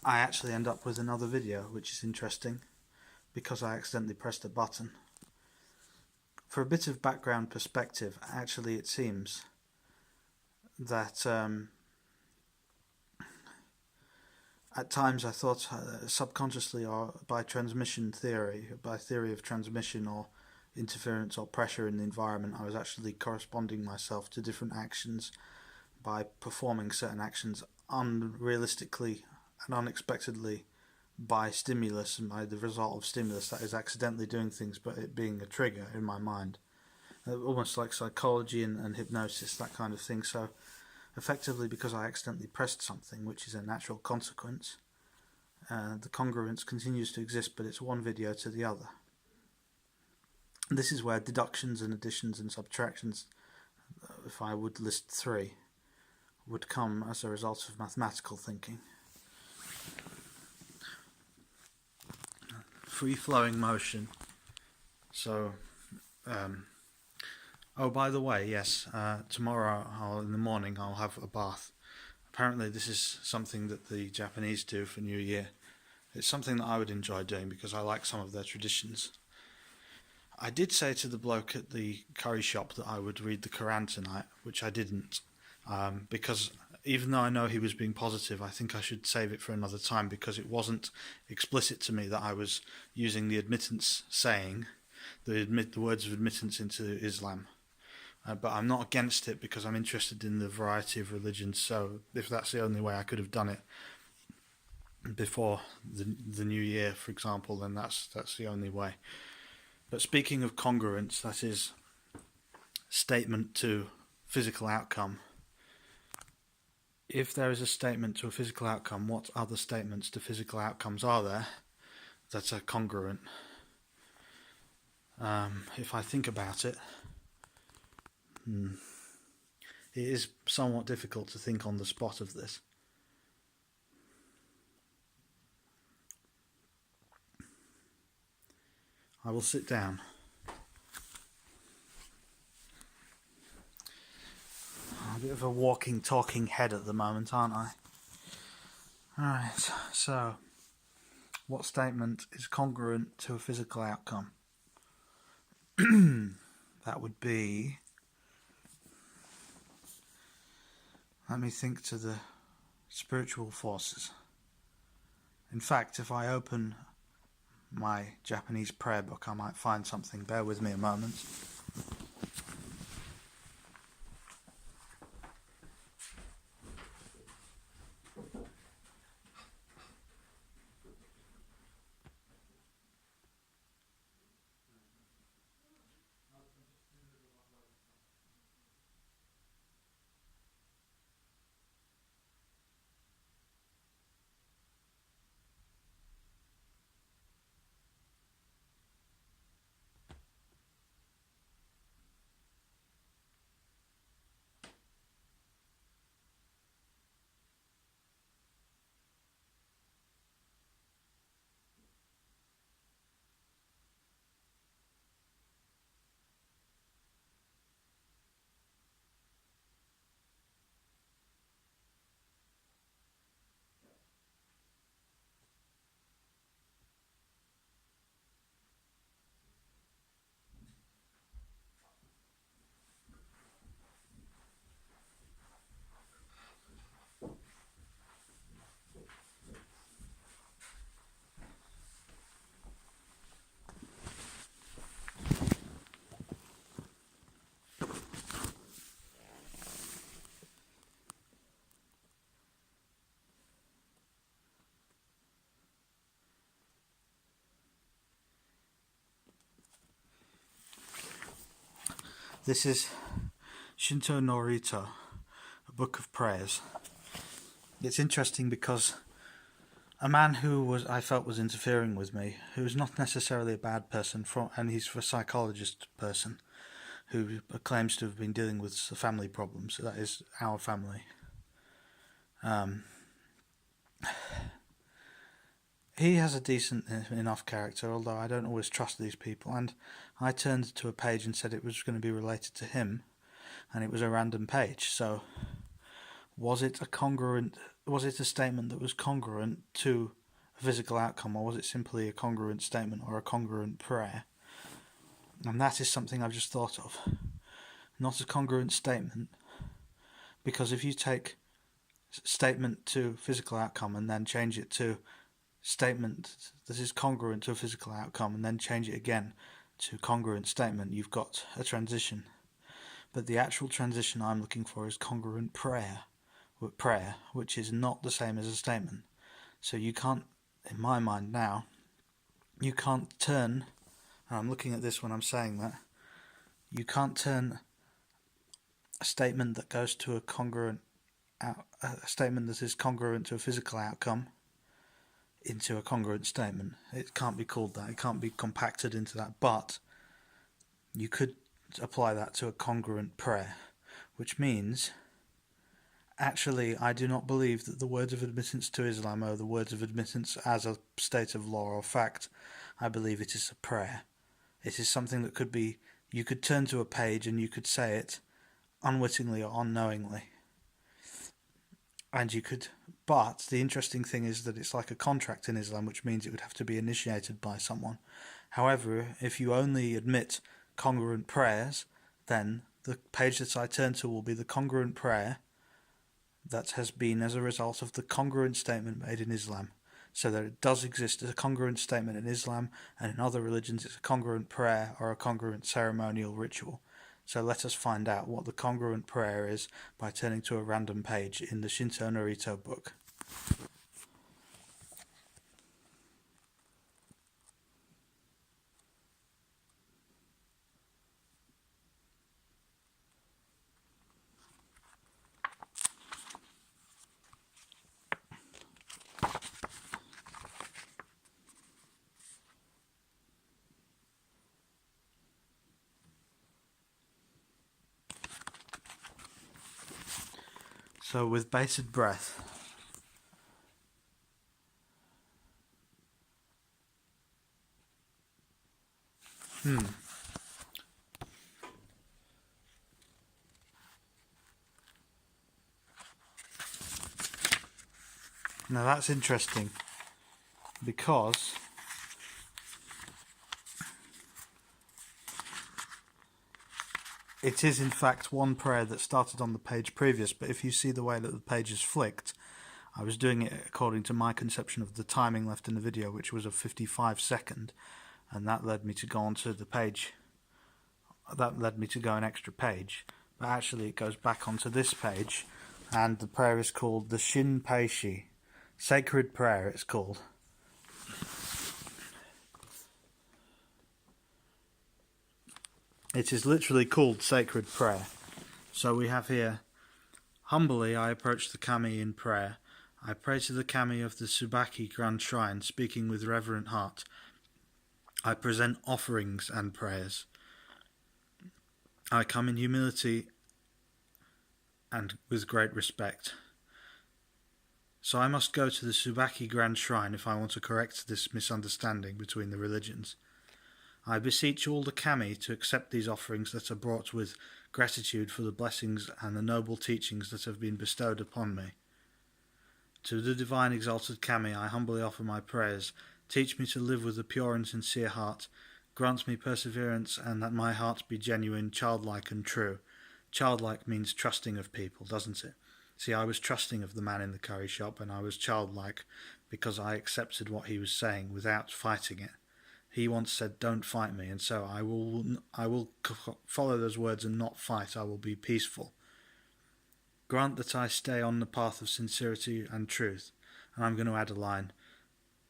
I actually end up with another video, which is interesting because I accidentally pressed a button. For a bit of background perspective, actually it seems that at times I thought subconsciously, or by transmission theory, by theory of transmission or interference or pressure in the environment, I was actually corresponding myself to different actions by performing certain actions unrealistically and unexpectedly by stimulus and by the result of stimulus, that is accidentally doing things but it being a trigger in my mind. Almost like psychology and hypnosis, that kind of thing. So effectively, because I accidentally pressed something, which is a natural consequence, the congruence continues to exist, but it's one video to the other. This is where deductions and additions and subtractions, if I would list three, would come as a result of mathematical thinking. Free-flowing motion. So, oh, by the way, yes, tomorrow in the morning I'll have a bath. Apparently this is something that the Japanese do for New Year. It's something that I would enjoy doing because I like some of their traditions. I did say to the bloke at the curry shop that I would read the Quran tonight, which I didn't, because even though I know he was being positive, I think I should save it for another time because it wasn't explicit to me that I was using the admittance saying, the words of admittance into Islam. But I'm not against it because I'm interested in the variety of religions, so if that's the only way I could have done it before the new year, for example, then that's the only way. But speaking of congruence, that is statement to physical outcome. If there is a statement to a physical outcome, what other statements to physical outcomes are there that are congruent? If I think about it, it is somewhat difficult to think on the spot of this. I will sit down. I'm a bit of a walking, talking head at the moment, aren't I? Alright, so what statement is congruent to a physical outcome? That would be... Let me think to the spiritual forces. In fact, if I open my Japanese prayer book, I might find something. Bear with me a moment. This is Shinto no Rito, a book of prayers. It's interesting because a man who I felt was interfering with me, who's not necessarily a bad person, and he's a psychologist person who claims to have been dealing with family problems. So that is our family. He has a decent enough character, although I don't always trust these people, and I turned to a page and said it was going to be related to him, and it was a random page. So Was it a statement that was congruent to a physical outcome, or was it simply a congruent statement or a congruent prayer? And that is something I've just thought of. Not a congruent statement, because if you take statement to physical outcome and then change it to statement that is congruent to a physical outcome and then change it again to congruent statement, you've got a transition. But the actual transition I'm looking for is congruent prayer, which is not the same as a statement. So you can't, in my mind now, you can't turn, and I'm looking at this when I'm saying that, you can't turn a statement that goes to a statement that is congruent to a physical outcome into a congruent statement. It can't be called that. It can't be compacted into that. But you could apply that to a congruent prayer, which means, actually, I do not believe that the words of admittance to Islam are the words of admittance as a state of law or fact. I believe it is a prayer. It is something that could be, you could turn to a page and you could say it unwittingly or unknowingly. And you could, but the interesting thing is that it's like a contract in Islam, which means it would have to be initiated by someone. However, if you only admit congruent prayers, then the page that I turn to will be the congruent prayer that has been as a result of the congruent statement made in Islam. So that it does exist as a congruent statement in Islam, and in other religions it's a congruent prayer or a congruent ceremonial ritual. So let us find out what the congruent prayer is by turning to a random page in the Shinto Narito book. So with bated breath, Now that's interesting, because it is in fact one prayer that started on the page previous, but if you see the way that the page is flicked, I was doing it according to my conception of the timing left in the video, which was a 55 second, and that led me to go onto the page. That led me to go an extra page, but actually it goes back onto this page, and the prayer is called the Shinpeishi, Sacred Prayer it's called. It is literally called Sacred Prayer. So we have here, humbly I approach the kami in prayer. I pray to the kami of the Tsubaki Grand Shrine, speaking with reverent heart. I present offerings and prayers. I come in humility and with great respect. So I must go to the Tsubaki Grand Shrine if I want to correct this misunderstanding between the religions. I beseech all the kami to accept these offerings that are brought with gratitude for the blessings and the noble teachings that have been bestowed upon me. To the divine exalted kami I humbly offer my prayers. Teach me to live with a pure and sincere heart. Grant me perseverance, and that my heart be genuine, childlike and true. Childlike means trusting of people, doesn't it? See, I was trusting of the man in the curry shop, and I was childlike because I accepted what he was saying without fighting it. He once said, "Don't fight me," and so I will follow those words and not fight. I will be peaceful. Grant that I stay on the path of sincerity and truth. And I'm going to add a line.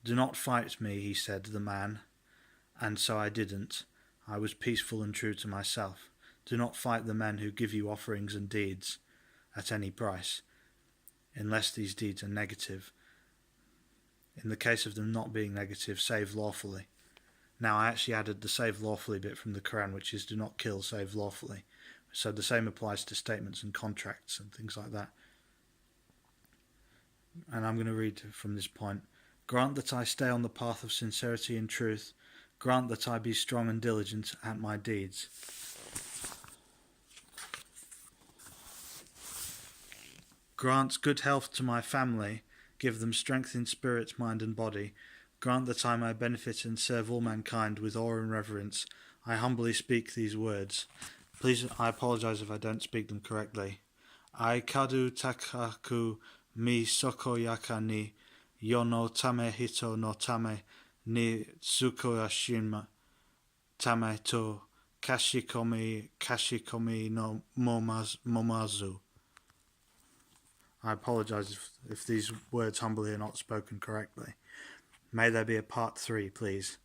Do not fight me, he said, the man. And so I didn't. I was peaceful and true to myself. Do not fight the men who give you offerings and deeds at any price, unless these deeds are negative. In the case of them not being negative, save lawfully. Now I actually added the save lawfully bit from the Quran, which is do not kill, save lawfully. So the same applies to statements and contracts and things like that. And I'm going to read from this point. Grant that I stay on the path of sincerity and truth. Grant that I be strong and diligent at my deeds. Grant good health to my family, give them strength in spirit, mind, and body. Grant that I may benefit and serve all mankind with awe and reverence. I humbly speak these words. Please, I apologize if I don't speak them correctly. I kadu takaku mi sokoyaka ni yono tame hito no tame ni tsukoyashima tame to kashikomi no momazu. I apologize if these words humbly are not spoken correctly. May there be a part 3, please.